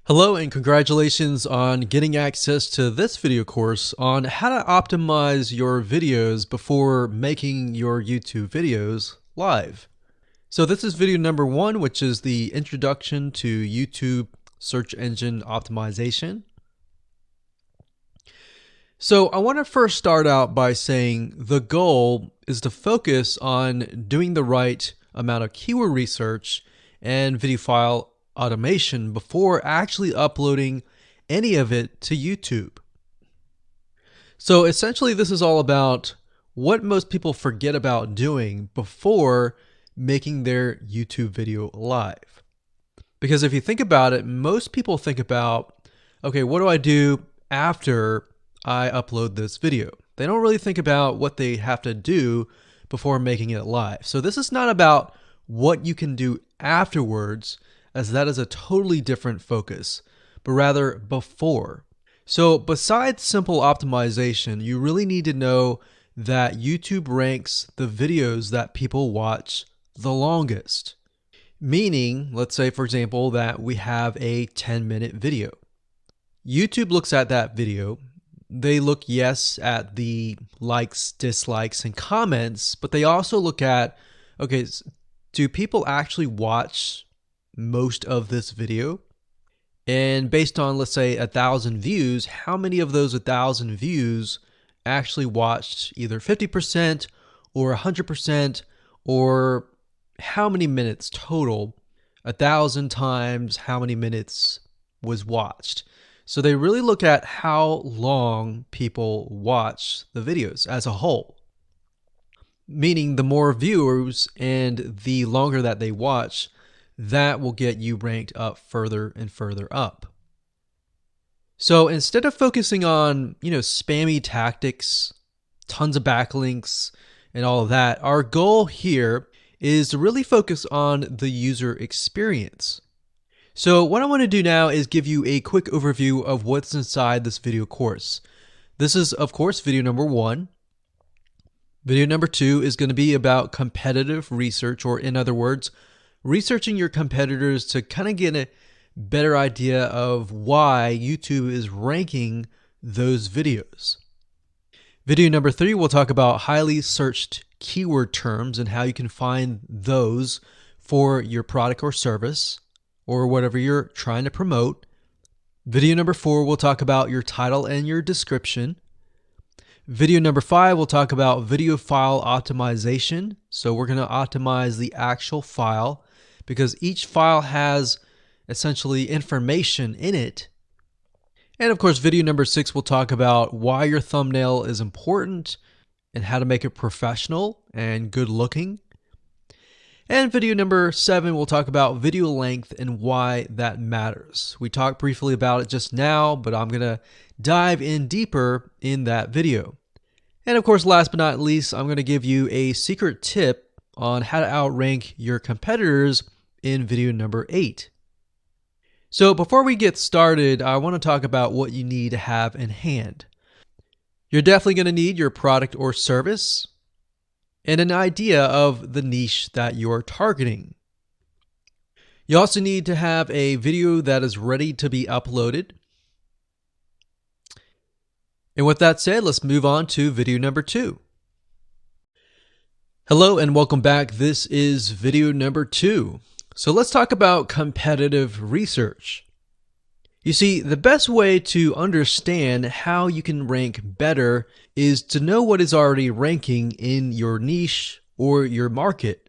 Hello and congratulations on getting access to this video course on how to optimize your videos before making your YouTube videos live. So this is video number 1, which is the introduction to YouTube search engine optimization. So I want to first start out by saying the goal is to focus on doing the right amount of keyword research and video file automation before actually uploading any of it to YouTube. So essentially this is all about what most people forget about doing before making their YouTube video live. Because if you think about it, most people think about, okay, what do I do after I upload this video? They don't really think about what they have to do before making it live. So this is not about what you can do afterwards, as that is a totally different focus, but rather before. So besides simple optimization, you really need to know that YouTube ranks the videos that people watch the longest. Meaning, let's say for example that we have a 10-minute video. YouTube looks at that video. They look, yes, at the likes, dislikes, and comments, but they also look at, okay, do people actually watch most of this video? And based on, let's say, 1,000 views, how many of those 1,000 views actually watched either 50% or 100%, or how many minutes total? 1,000 times how many minutes was watched. So they really look at how long people watch the videos as a whole. Meaning the more viewers and the longer that they watch, that will get you ranked up further and further up. So instead of focusing on, spammy tactics, tons of backlinks, and all of that, our goal here is to really focus on the user experience. So what I want to do now is give you a quick overview of what's inside this video course. This is, of course, video number 1. Video number 2 is going to be about competitive research, or in other words, researching your competitors to kind of get a better idea of why YouTube is ranking those videos. Video number 3, we'll talk about highly searched keyword terms and how you can find those for your product or service or whatever you're trying to promote. Video number 4, we'll talk about your title and your description. Video number 5, we'll talk about video file optimization. So we're going to optimize the actual file, because each file has essentially information in it. And of course, video number 6 will talk about why your thumbnail is important and how to make it professional and good looking. And video number 7 will talk about video length and why that matters. We talked briefly about it just now, but I'm going to dive in deeper in that video. And of course, last but not least, I'm going to give you a secret tip on how to outrank your competitors in video number 8. So before we get started, I want to talk about what you need to have in hand. You're definitely going to need your product or service and an idea of the niche that you're targeting. You also need to have a video that is ready to be uploaded. And with that said, let's move on to video number 2. Hello and welcome back. This is video number 2. So let's talk about competitive research. You see, the best way to understand how you can rank better is to know what is already ranking in your niche or your market.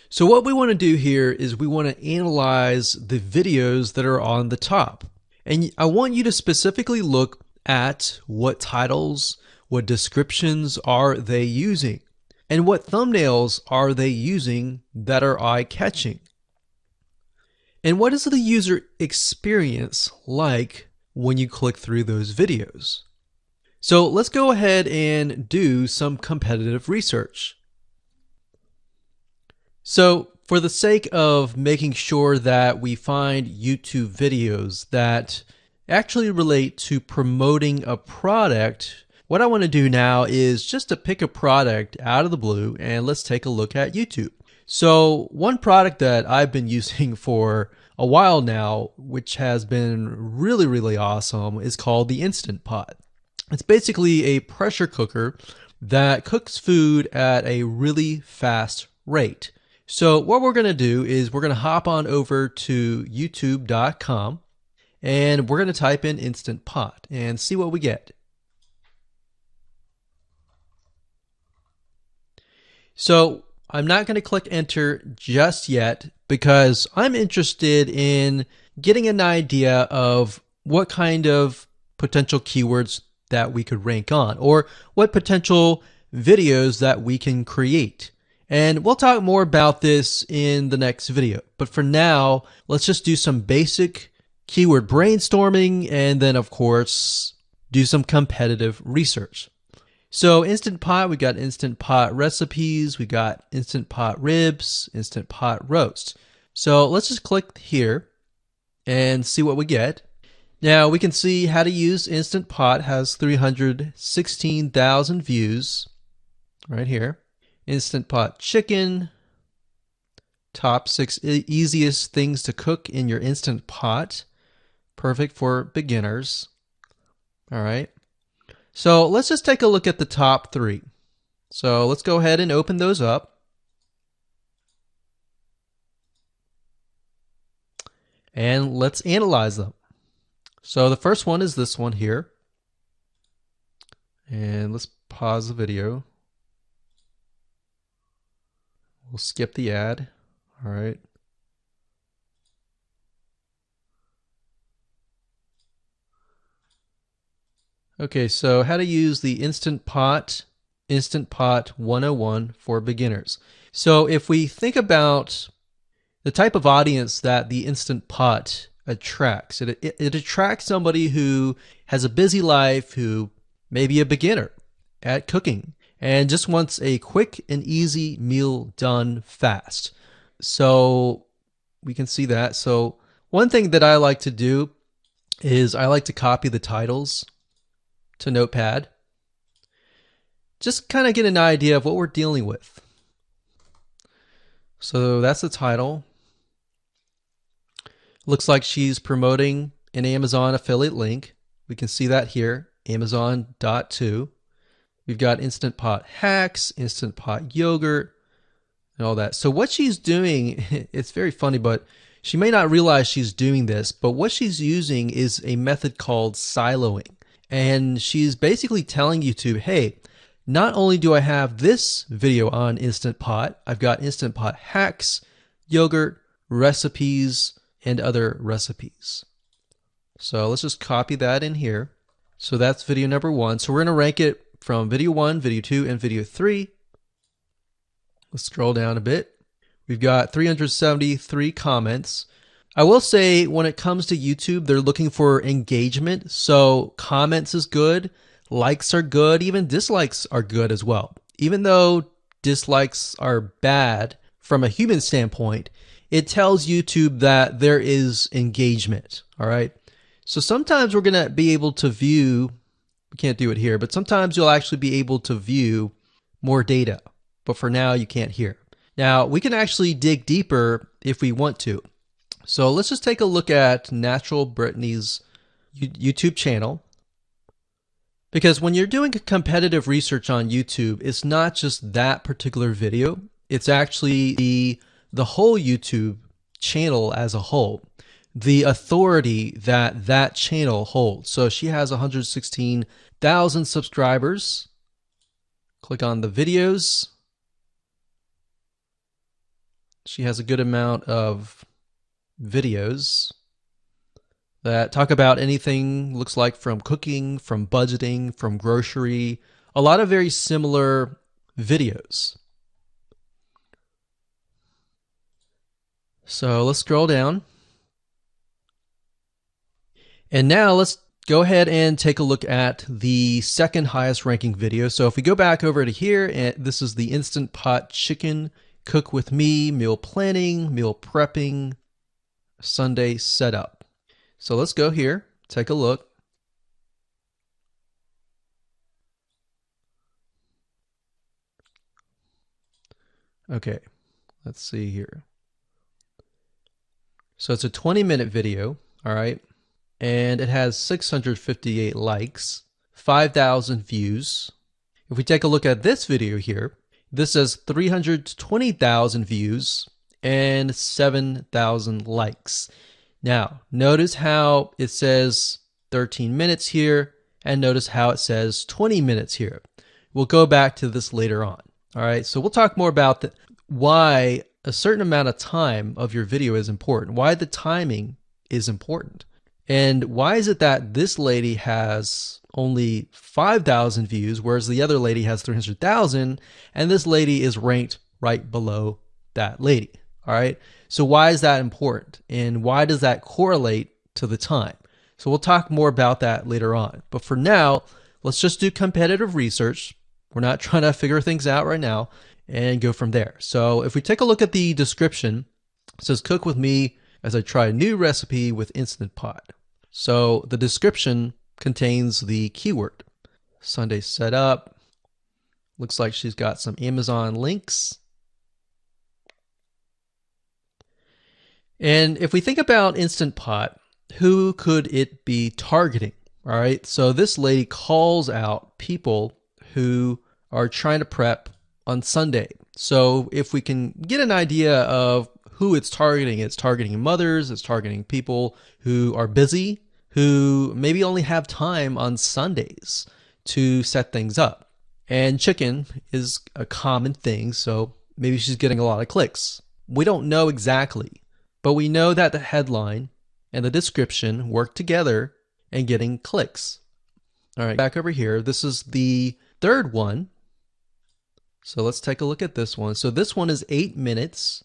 So what we want to do here is we want to analyze the videos that are on the top. And I want you to specifically look at what titles, what descriptions are they using, and what thumbnails are they using that are eye-catching. And what is the user experience like when you click through those videos? So let's go ahead and do some competitive research. So for the sake of making sure that we find YouTube videos that actually relate to promoting a product, what I want to do now is just to pick a product out of the blue and let's take a look at YouTube. So one product that I've been using for a while now, which has been really, really awesome, is called the Instant Pot. It's basically a pressure cooker that cooks food at a really fast rate. So what we're going to do is we're going to hop on over to youtube.com and we're going to type in Instant Pot and see what we get. So I'm not going to click enter just yet because I'm interested in getting an idea of what kind of potential keywords that we could rank on, or what potential videos that we can create. And we'll talk more about this in the next video. But for now, let's just do some basic keyword brainstorming and then, of course, do some competitive research. So Instant Pot, we got Instant Pot recipes, we got Instant Pot ribs, Instant Pot roast. So let's just click here and see what we get. Now we can see how to use Instant Pot has 316,000 views right here. Instant Pot chicken, top 6 easiest things to cook in your Instant Pot, perfect for beginners. All right. So let's just take a look at the top 3. So let's go ahead and open those up. And let's analyze them. So the first one is this one here. And let's pause the video. We'll skip the ad. All right. Okay, so how to use the Instant Pot 101 for beginners. So if we think about the type of audience that the Instant Pot attracts, it attracts somebody who has a busy life, who may be a beginner at cooking and just wants a quick and easy meal done fast. So we can see that. So one thing that I like to do is I like to copy the titles to Notepad. Just kind of get an idea of what we're dealing with. So that's the title. Looks like she's promoting an Amazon affiliate link. We can see that here, Amazon.to. We've got Instant Pot hacks, Instant Pot yogurt, and all that. So what she's doing, it's very funny, but she may not realize she's doing this, but what she's using is a method called siloing. And she's basically telling YouTube, hey, not only do I have this video on Instant Pot, I've got Instant Pot hacks, yogurt, recipes, and other recipes. So let's just copy that in here. So that's video number 1. So we're going to rank it from video 1, video 2, and video 3. Let's scroll down a bit. We've got 373 comments. I will say when it comes to YouTube, they're looking for engagement. So comments is good, likes are good, even dislikes are good as well. Even though dislikes are bad from a human standpoint, it tells YouTube that there is engagement. All right. So sometimes we're going to be able to view, we can't do it here, but sometimes you'll actually be able to view more data. But for now, you can't hear. Now, we can actually dig deeper if we want to. So let's just take a look at Natural Brittany's YouTube channel. Because when you're doing competitive research on YouTube, it's not just that particular video. It's actually the whole YouTube channel as a whole. The authority that that channel holds. So she has 116,000 subscribers. Click on the videos. She has a good amount of videos that talk about anything, looks like from cooking, from budgeting, from grocery, a lot of very similar videos. So let's scroll down. And now let's go ahead and take a look at the second highest ranking video. So if we go back over to here, and this is the Instant Pot chicken, cook with me, meal planning, meal prepping, Sunday setup. So let's go here, take a look. Okay, let's see here. So it's a 20-minute video, all right? And it has 658 likes, 5,000 views. If we take a look at this video here, this has 320,000 views and 7,000 likes. Now, notice how it says 13 minutes here, and notice how it says 20 minutes here. We'll go back to this later on. All right, so we'll talk more about why a certain amount of time of your video is important, why the timing is important. And why is it that this lady has only 5,000 views, whereas the other lady has 300,000, and this lady is ranked right below that lady? All right, so why is that important, and why does that correlate to the time? So we'll talk more about that later on. But for now, let's just do competitive research. We're not trying to figure things out right now, and go from there. So if we take a look at the description, it says cook with me as I try a new recipe with Instant Pot. So the description contains the keyword. Sunday setup. Looks like she's got some Amazon links. And if we think about Instant Pot, who could it be targeting? All right, so this lady calls out people who are trying to prep on Sunday. So if we can get an idea of who it's targeting mothers, it's targeting people who are busy, who maybe only have time on Sundays to set things up. And chicken is a common thing, so maybe she's getting a lot of clicks. We don't know exactly, but we know that the headline and the description work together and getting clicks. All right, back over here, this is the third one. So let's take a look at this one. So this one is 8 minutes,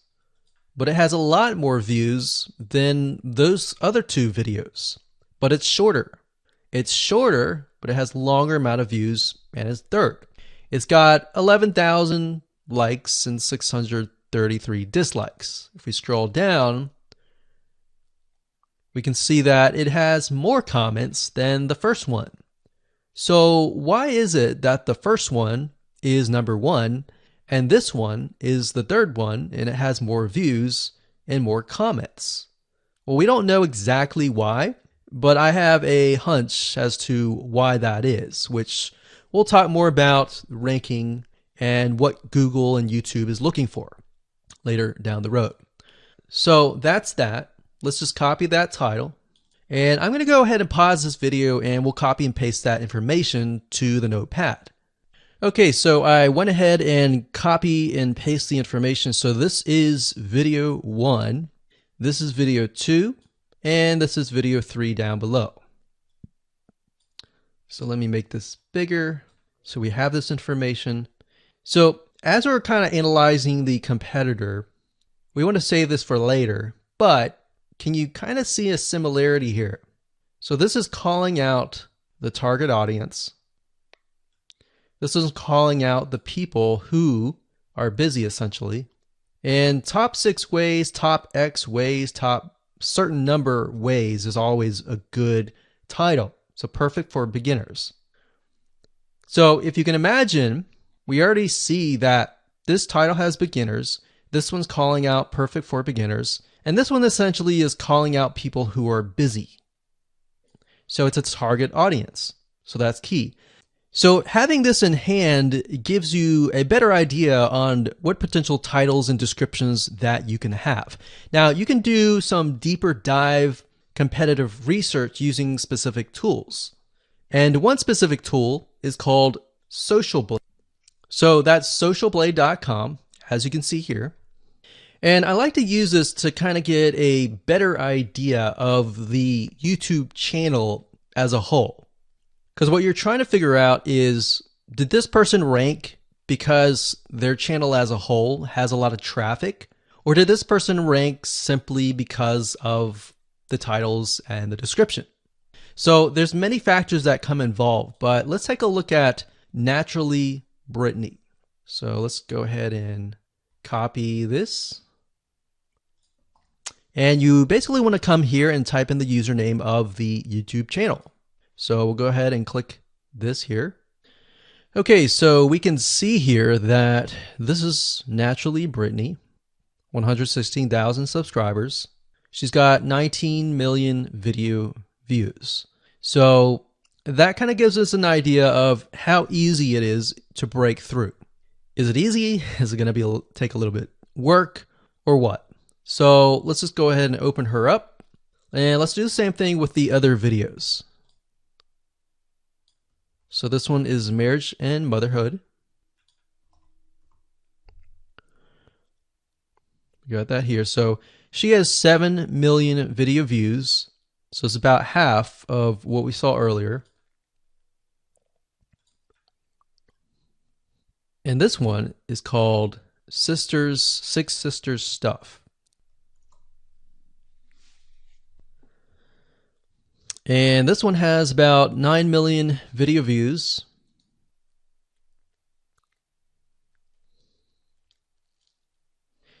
but it has a lot more views than those other two videos, but it's shorter. It's shorter, but it has longer amount of views, and it's third. It's got 11,000 likes and 633 dislikes. If we scroll down, we can see that it has more comments than the first one. So why is it that the first one is number one and this one is the third one and it has more views and more comments? Well, we don't know exactly why, but I have a hunch as to why that is, which we'll talk more about ranking and what Google and YouTube is looking for later down the road. So that's that. Let's just copy that title. And I'm going to go ahead and pause this video and we'll copy and paste that information to the notepad. Okay, so I went ahead and copy and paste the information. So this is video 1, this is video 2, and this is video 3 down below. So let me make this bigger so we have this information. So as we're kind of analyzing the competitor, we want to save this for later, but can you kind of see a similarity here? So this is calling out the target audience. This is calling out the people who are busy, essentially. And top 6 ways, top X ways, top certain number ways is always a good title. So perfect for beginners. So if you can imagine, we already see that this title has beginners. This one's calling out perfect for beginners. And this one essentially is calling out people who are busy. So it's a target audience. So that's key. So having this in hand gives you a better idea on what potential titles and descriptions that you can have. Now, you can do some deeper dive competitive research using specific tools. And one specific tool is called Social Blade. So that's socialblade.com, as you can see here. And I like to use this to kind of get a better idea of the YouTube channel as a whole. Because what you're trying to figure out is, did this person rank because their channel as a whole has a lot of traffic? Or did this person rank simply because of the titles and the description? So there's many factors that come involved, but let's take a look at Naturally Brittany. So let's go ahead and copy this. And you basically want to come here and type in the username of the YouTube channel. So we'll go ahead and click this here. Okay, so we can see here that this is Naturally Brittany, 116,000 subscribers. She's got 19 million video views. So that kind of gives us an idea of how easy it is to break through. Is it easy? Is it going to take a little bit work or what? So let's just go ahead and open her up, and let's do the same thing with the other videos. So this one is marriage and motherhood. We got that here. So she has 7 million video views. So it's about half of what we saw earlier. And this one is called Six Sisters Stuff. And this one has about 9 million video views.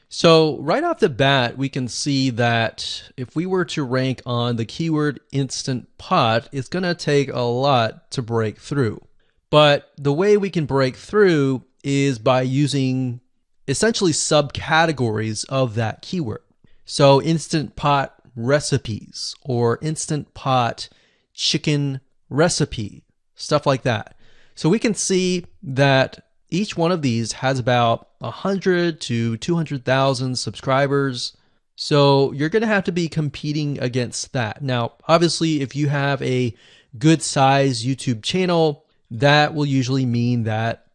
So right off the bat, we can see that if we were to rank on the keyword Instant Pot, it's going to take a lot to break through. But the way we can break through is by using essentially subcategories of that keyword. So Instant Pot recipes or Instant Pot chicken recipe, stuff like that. So we can see that each one of these has about 100 to 200,000 subscribers. So you're going to have to be competing against that. Now, obviously, if you have a good size YouTube channel, that will usually mean that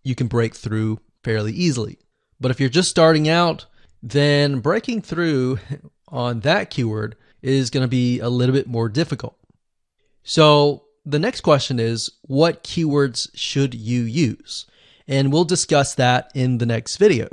you can break through fairly easily. But if you're just starting out, then breaking through on that keyword is going to be a little bit more difficult. So the next question is, what keywords should you use? And we'll discuss that in the next video.